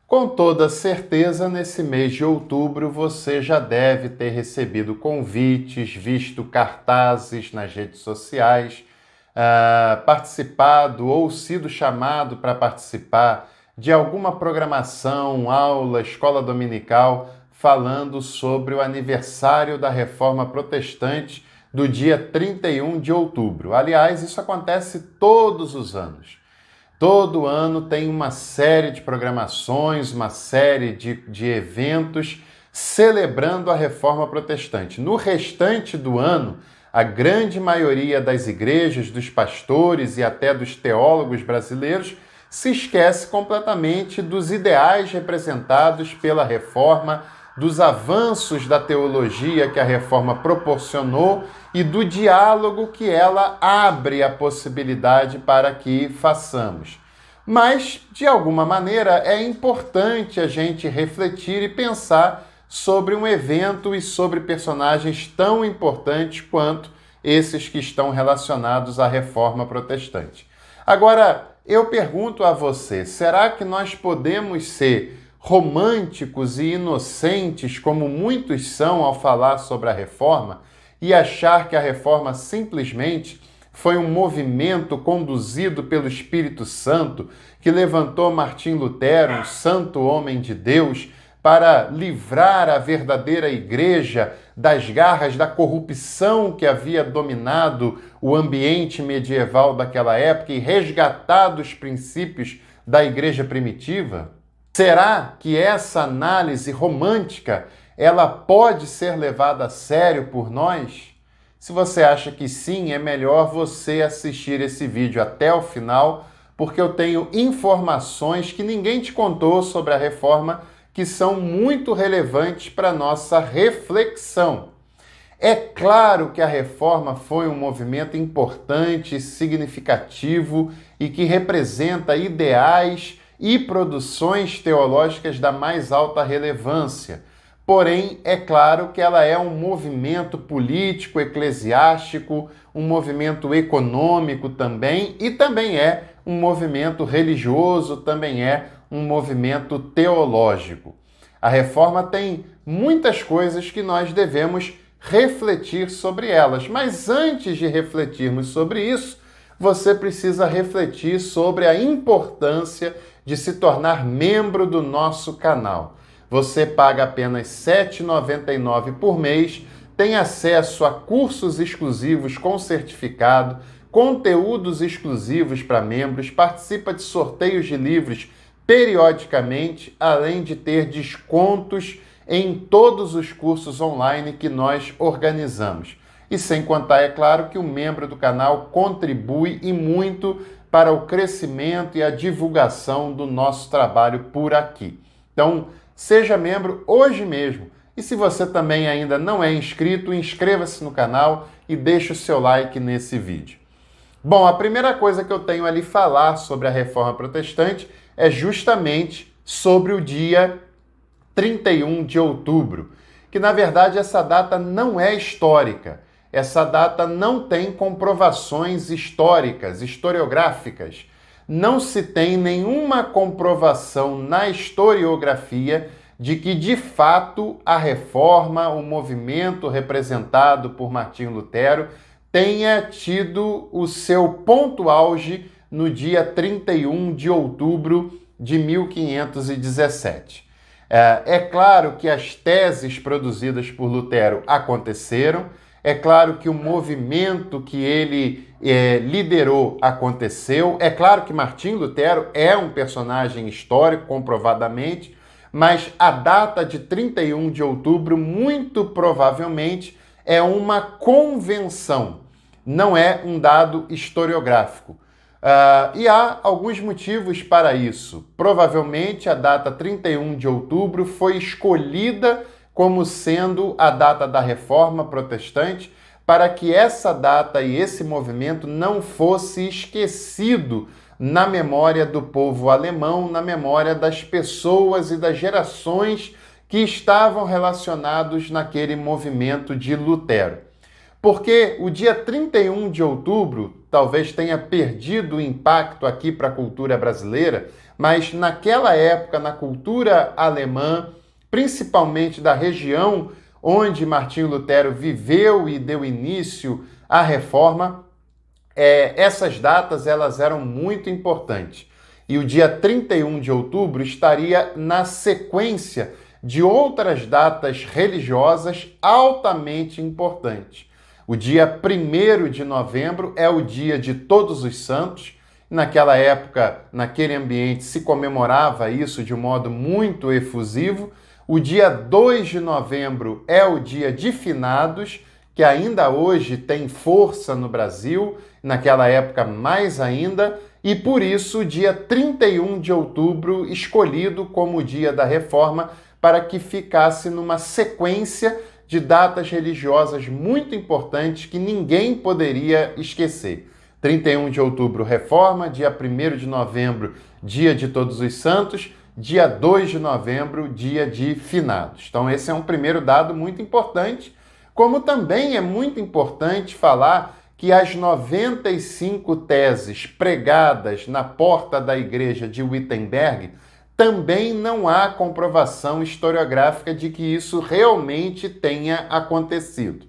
Com toda certeza, nesse mês de outubro, você já deve ter recebido convites, visto cartazes nas redes sociais, participado ou sido chamado para participar de alguma programação, aula, escola dominical, falando sobre o aniversário da Reforma Protestante do dia 31 de outubro. Aliás, isso acontece todos os anos. Todo ano tem uma série de programações, uma série de eventos celebrando a Reforma Protestante. No restante do ano, a grande maioria das igrejas, dos pastores e até dos teólogos brasileiros se esquece completamente dos ideais representados pela Reforma, dos avanços da teologia que a Reforma proporcionou e do diálogo que ela abre a possibilidade para que façamos. Mas, de alguma maneira, é importante a gente refletir e pensar sobre um evento e sobre personagens tão importantes quanto esses que estão relacionados à Reforma Protestante. Agora, eu pergunto a você, será que nós podemos ser românticos e inocentes, como muitos são ao falar sobre a Reforma, e achar que a Reforma simplesmente foi um movimento conduzido pelo Espírito Santo que levantou Martim Lutero, um santo homem de Deus, para livrar a verdadeira igreja das garras da corrupção que havia dominado o ambiente medieval daquela época e resgatado os princípios da igreja primitiva? Será que essa análise romântica ela pode ser levada a sério por nós? Se você acha que sim, é melhor você assistir esse vídeo até o final, porque eu tenho informações que ninguém te contou sobre a Reforma que são muito relevantes para a nossa reflexão. É claro que a Reforma foi um movimento importante, significativo e que representa ideais e produções teológicas da mais alta relevância. Porém, é claro que ela é um movimento político, eclesiástico, um movimento econômico também, e também é um movimento religioso, também é um movimento teológico. A Reforma tem muitas coisas que nós devemos refletir sobre elas, mas antes de refletirmos sobre isso, você precisa refletir sobre a importância de se tornar membro do nosso canal. Você paga apenas R$ 7,99 por mês, tem acesso a cursos exclusivos com certificado, conteúdos exclusivos para membros, participa de sorteios de livros periodicamente, além de ter descontos em todos os cursos online que nós organizamos. E sem contar, é claro, que o membro do canal contribui e muito para o crescimento e a divulgação do nosso trabalho por aqui. Então, seja membro hoje mesmo. E se você também ainda não é inscrito, inscreva-se no canal e deixe o seu like nesse vídeo. Bom, a primeira coisa que eu tenho ali falar sobre a Reforma Protestante é justamente sobre o dia 31 de outubro, que na verdade essa data não é histórica. Essa data não tem comprovações históricas, historiográficas. Não se tem nenhuma comprovação na historiografia de que, de fato, a Reforma, o movimento representado por Martim Lutero, tenha tido o seu ponto auge no dia 31 de outubro de 1517. É claro que as teses produzidas por Lutero aconteceram, é claro que o movimento que ele liderou aconteceu, é claro que Martim Lutero é um personagem histórico, comprovadamente, mas a data de 31 de outubro, muito provavelmente, é uma convenção, não é um dado historiográfico. E há alguns motivos para isso. Provavelmente a data 31 de outubro foi escolhida como sendo a data da Reforma Protestante para que essa data e esse movimento não fosse esquecido na memória do povo alemão, na memória das pessoas e das gerações que estavam relacionados naquele movimento de Lutero. Porque o dia 31 de outubro talvez tenha perdido o impacto aqui para a cultura brasileira, mas naquela época, na cultura alemã, principalmente da região onde Martinho Lutero viveu e deu início à reforma, essas datas elas eram muito importantes. E o dia 31 de outubro estaria na sequência de outras datas religiosas altamente importantes. O dia 1º de novembro é o dia de Todos os Santos. Naquela época, naquele ambiente, se comemorava isso de um modo muito efusivo. O dia 2 de novembro é o dia de Finados, que ainda hoje tem força no Brasil, naquela época mais ainda, e por isso o dia 31 de outubro escolhido como o dia da Reforma, para que ficasse numa sequência de datas religiosas muito importantes que ninguém poderia esquecer. 31 de outubro, Reforma, dia 1º de novembro, dia de Todos os Santos, dia 2 de novembro, dia de Finados. Então esse é um primeiro dado muito importante, como também é muito importante falar que as 95 teses pregadas na porta da igreja de Wittenberg, também não há comprovação historiográfica de que isso realmente tenha acontecido.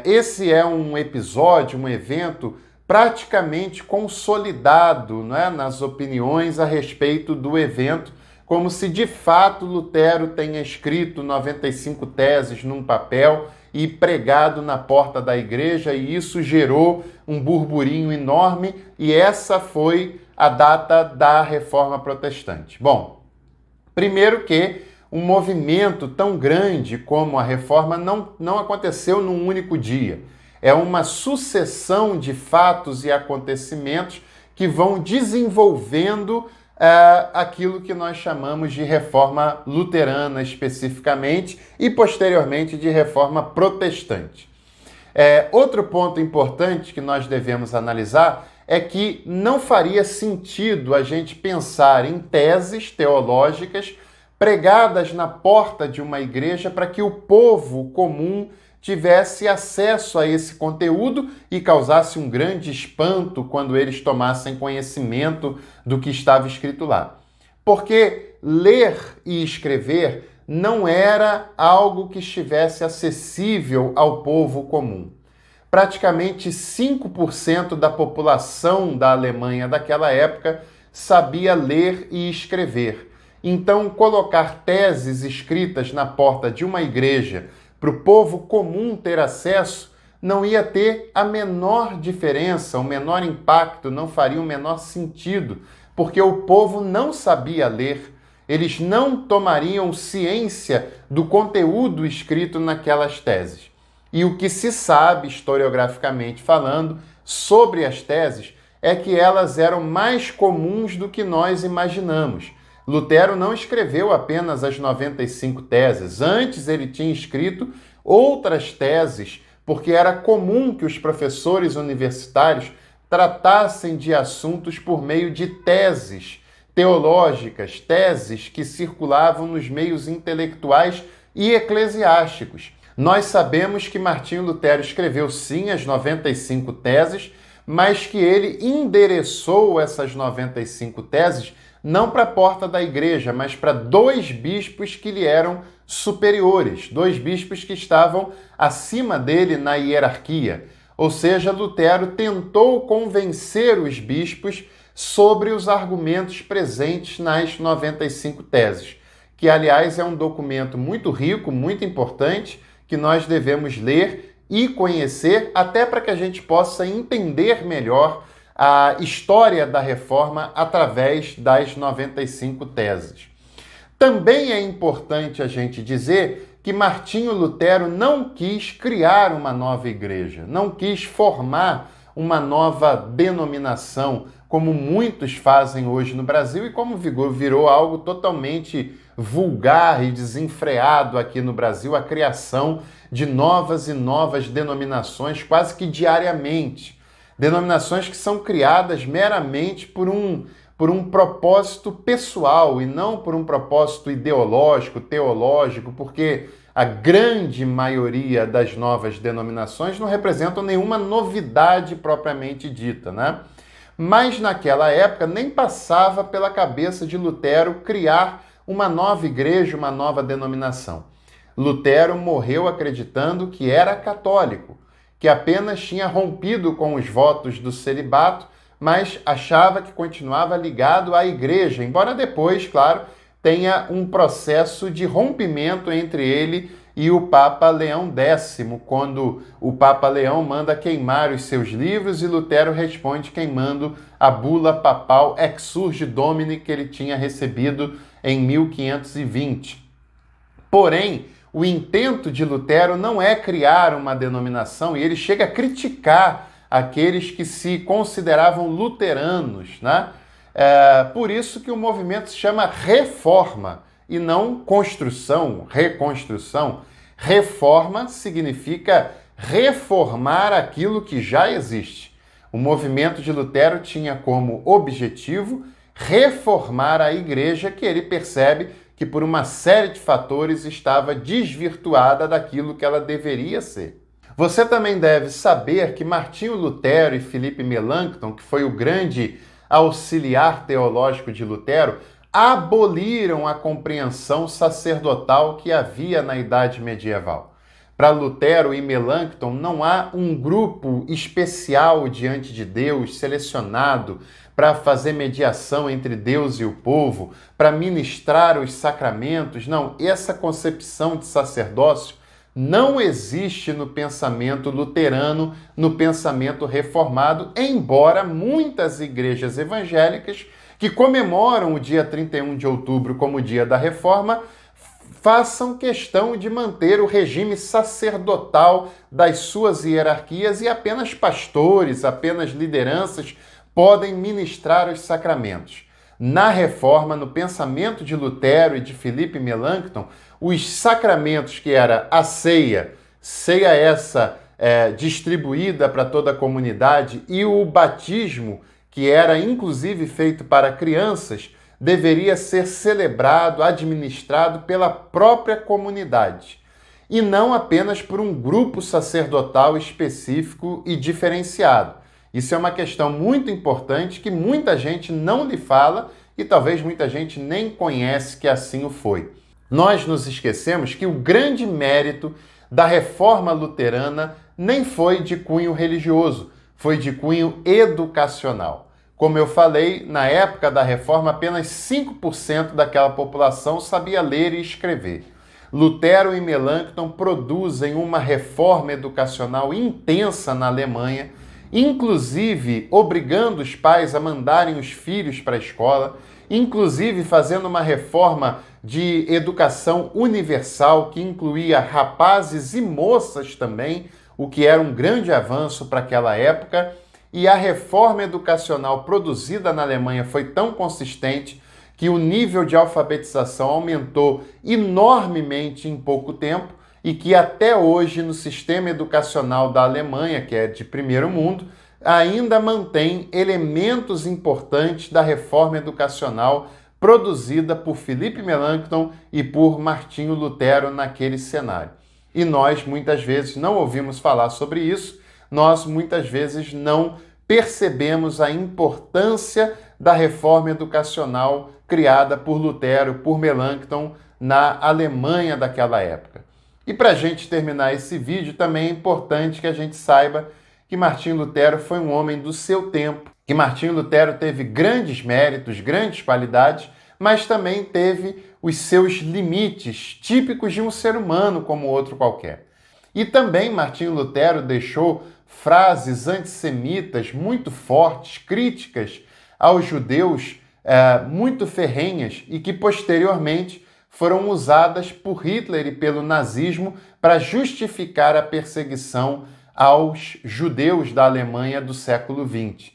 Esse é um episódio, um evento praticamente consolidado, né, nas opiniões a respeito do evento, como se de fato Lutero tenha escrito 95 teses num papel e pregado na porta da igreja, e isso gerou um burburinho enorme, e essa foi a data da Reforma Protestante. Bom, primeiro que um movimento tão grande como a Reforma não aconteceu num único dia. É uma sucessão de fatos e acontecimentos que vão desenvolvendo aquilo que nós chamamos de Reforma Luterana especificamente e posteriormente de Reforma Protestante. Outro ponto importante que nós devemos analisar é que não faria sentido a gente pensar em teses teológicas pregadas na porta de uma igreja para que o povo comum tivesse acesso a esse conteúdo e causasse um grande espanto quando eles tomassem conhecimento do que estava escrito lá. Porque ler e escrever não era algo que estivesse acessível ao povo comum. Praticamente 5% da população da Alemanha daquela época sabia ler e escrever. Então, colocar teses escritas na porta de uma igreja para o povo comum ter acesso não ia ter a menor diferença, o menor impacto, não faria o menor sentido, porque o povo não sabia ler, eles não tomariam ciência do conteúdo escrito naquelas teses. E o que se sabe, historiograficamente falando, sobre as teses é que elas eram mais comuns do que nós imaginamos. Lutero não escreveu apenas as 95 teses. Antes ele tinha escrito outras teses, porque era comum que os professores universitários tratassem de assuntos por meio de teses teológicas, teses que circulavam nos meios intelectuais e eclesiásticos. Nós sabemos que Martinho Lutero escreveu sim as 95 teses, mas que ele endereçou essas 95 teses não para a porta da igreja, mas para 2 bispos que lhe eram superiores, 2 bispos que estavam acima dele na hierarquia. Ou seja, Lutero tentou convencer os bispos sobre os argumentos presentes nas 95 teses, que, aliás, é um documento muito rico, muito importante, que nós devemos ler e conhecer, até para que a gente possa entender melhor a história da Reforma através das 95 teses. Também é importante a gente dizer que Martinho Lutero não quis criar uma nova igreja, não quis formar uma nova denominação, como muitos fazem hoje no Brasil e como virou algo totalmente vulgar e desenfreado aqui no Brasil, a criação de novas e novas denominações quase que diariamente. Denominações que são criadas meramente por um propósito pessoal e não por um propósito ideológico, teológico, porque a grande maioria das novas denominações não representam nenhuma novidade propriamente dita, né? mas naquela época nem passava pela cabeça de Lutero criar uma nova igreja, uma nova denominação. Lutero morreu acreditando que era católico, que apenas tinha rompido com os votos do celibato, mas achava que continuava ligado à igreja, embora depois, claro, tenha um processo de rompimento entre ele e o Papa Leão X, quando o Papa Leão manda queimar os seus livros e Lutero responde queimando a bula papal Exsurge Domini que ele tinha recebido em 1520. Porém, o intento de Lutero não é criar uma denominação e ele chega a criticar aqueles que se consideravam luteranos, né? Por isso que o movimento se chama Reforma e não construção, reconstrução. Reforma significa reformar aquilo que já existe. O movimento de Lutero tinha como objetivo reformar a igreja, que ele percebe que por uma série de fatores estava desvirtuada daquilo que ela deveria ser. Você também deve saber que Martinho Lutero e Felipe Melanchthon, que foi o grande auxiliar teológico de Lutero, aboliram a compreensão sacerdotal que havia na Idade Medieval. Para Lutero e Melanchthon não há um grupo especial diante de Deus, selecionado para fazer mediação entre Deus e o povo, para ministrar os sacramentos. Não, essa concepção de sacerdócio não existe no pensamento luterano, no pensamento reformado, embora muitas igrejas evangélicas que comemoram o dia 31 de outubro como o dia da Reforma, façam questão de manter o regime sacerdotal das suas hierarquias e apenas pastores, apenas lideranças podem ministrar os sacramentos. Na Reforma, no pensamento de Lutero e de Felipe Melanchthon, os sacramentos que era a ceia essa distribuída para toda a comunidade, e o batismo, que era inclusive feito para crianças, deveria ser celebrado, administrado pela própria comunidade, e não apenas por um grupo sacerdotal específico e diferenciado. Isso é uma questão muito importante que muita gente não lhe fala e talvez muita gente nem conhece que assim o foi. Nós nos esquecemos que o grande mérito da reforma luterana nem foi de cunho religioso, foi de cunho educacional. Como eu falei, na época da reforma, apenas 5% daquela população sabia ler e escrever. Lutero e Melanchthon produzem uma reforma educacional intensa na Alemanha, inclusive obrigando os pais a mandarem os filhos para a escola, inclusive fazendo uma reforma de educação universal que incluía rapazes e moças também, o que era um grande avanço para aquela época. E a reforma educacional produzida na Alemanha foi tão consistente que o nível de alfabetização aumentou enormemente em pouco tempo e que até hoje no sistema educacional da Alemanha, que é de primeiro mundo, ainda mantém elementos importantes da reforma educacional produzida por Felipe Melanchthon e por Martinho Lutero naquele cenário. E nós muitas vezes não ouvimos falar sobre isso, nós muitas vezes não percebemos a importância da reforma educacional criada por Lutero, por Melanchthon na Alemanha daquela época. E para a gente terminar esse vídeo, também é importante que a gente saiba que Martinho Lutero foi um homem do seu tempo, que Martinho Lutero teve grandes méritos, grandes qualidades, mas também teve os seus limites típicos de um ser humano como outro qualquer. E também Martinho Lutero deixou frases antissemitas muito fortes, críticas aos judeus, muito ferrenhas e que posteriormente foram usadas por Hitler e pelo nazismo para justificar a perseguição aos judeus da Alemanha do século XX.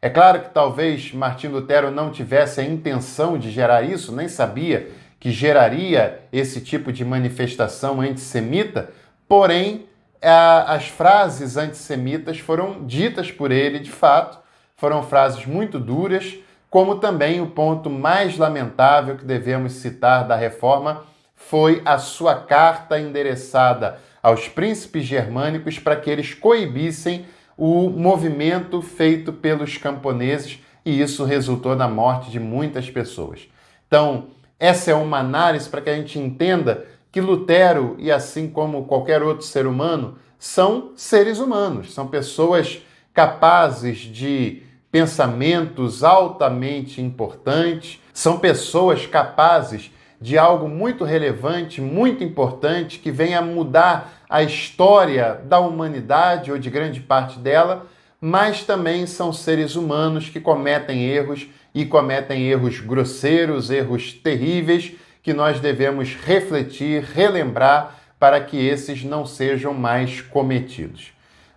É claro que talvez Martinho Lutero não tivesse a intenção de gerar isso, nem sabia que geraria esse tipo de manifestação antissemita, porém, as frases antissemitas foram ditas por ele de fato, foram frases muito duras, como também o ponto mais lamentável que devemos citar da reforma foi a sua carta endereçada aos príncipes germânicos para que eles coibissem o movimento feito pelos camponeses, e isso resultou na morte de muitas pessoas. Então, essa é uma análise para que a gente entenda que Lutero, e assim como qualquer outro ser humano, são seres humanos, são pessoas capazes de pensamentos altamente importantes, são pessoas capazes de algo muito relevante, muito importante, que venha mudar a história da humanidade ou de grande parte dela, mas também são seres humanos que cometem erros e cometem erros grosseiros, erros terríveis, que nós devemos refletir, relembrar, para que esses não sejam mais cometidos.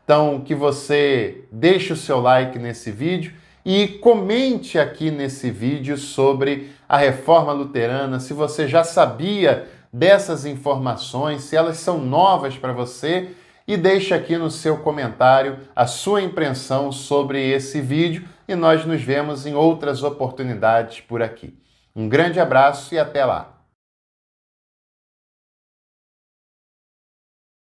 Então, que você deixe o seu like nesse vídeo e comente aqui nesse vídeo sobre a Reforma Luterana, se você já sabia dessas informações, se elas são novas para você, e deixe aqui no seu comentário a sua impressão sobre esse vídeo e nós nos vemos em outras oportunidades por aqui. Um grande abraço e até lá!